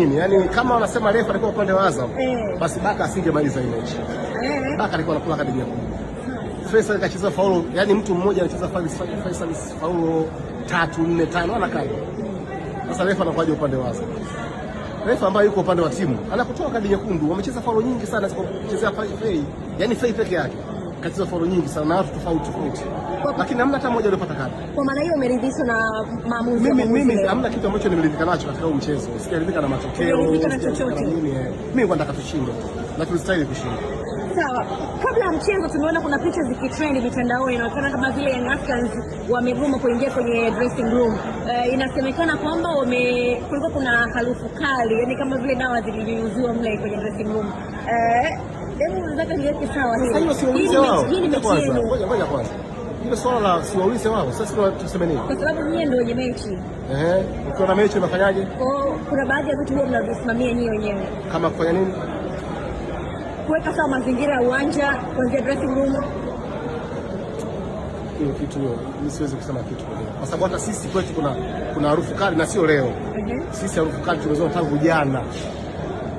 Yaani kama wanasema refa alikuwa upande wa Azam, basi Baka asingemaliza ile mechi. Baka alikuwa anakula kadi nyekundu. Faisal kacheza faulo, yani mtu mmoja anacheza Faisal faulo 3 4 5 anakaa. Sasa refa anakuja upande wa Azam. Refa ambaye yuko upande wa timu anakutoa kadi nyekundu. Wamecheza faulo nyingi sana kuchezea Fei. Yaani Fei peke yake. Kacheza faulo nyingi sana na watu tofauti. Lakini hamna hata mmoja aliyopata kadi. Kwa maana hiyo umeridhishwa na maamuzi? Mimi hamna kitu ambacho nimeridhika nacho katika huu mchezo. Sijaridhika na matokeo. Nimeridhika na chochote. Mimi nataka tushinde. Na tulistahili kushinda. Sawa. Kabla ya mchezo tumeona kuna picha zikitrend mitandaoni, inaonekana kama vile Young Africans wamegoma kuingia kwenye dressing room. Inasemekana kwamba kulikuwa kuna harufu kali, yani kama vile dawa zilinyunyuziwa mle kwenye dressing room. Hebu nataka niweke sawa hili. Hii ni mechi yenu. Ngoja kwanza. Ile swala la siwaulize wao. Sasa tuseme nini? Kwa sababu nyinyi ndio wenye mechi. Ukiwa na mechi unafanyaje? Kuna baadhi ya vitu huwa mnavisimamia nyinyi wenyewe. Kama kufanya nini? Kuweka sawa mazingira ya uwanja, kuanzia dressing room. Hiyo kitu mimi siwezi kusema kitu kwa sababu hata sisi kwetu kuna harufu kali na sio leo. Sisi harufu kali tumezoea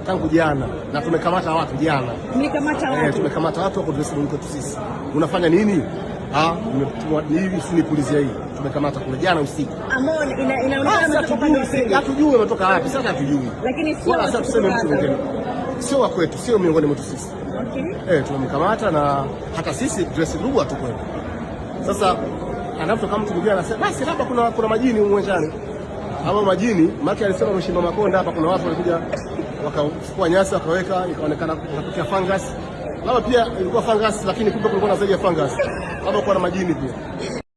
tangu jana na tumekamata watu jana. Mmekamata watu? Tumekamata watu wako dressing room kwetu sisi. Unafanya nini? Hivi sinipulizia hii. Tumekamata kule jana usiku. Amon inaonekana hatujui wametoka wapi, sasa hatujui. Lakini sio sasa tuseme mtu mwingine. Sio wa kwetu, sio miongoni mwetu sisi. Tumemkamata na hata sisi dressing room hatukwenda. Sasa anapotoka mtu mwingine anasema basi labda kuna majini uwanjani. Ama majini, maki alisema mshimba Makonda hapa kuna watu walikuja wakachukua nyasi wakaweka ikaonekana kutokea fungus. Labda pia ilikuwa fungus lakini kumbe kulikuwa na zaidi ya fungus. Labda kwa na majini pia.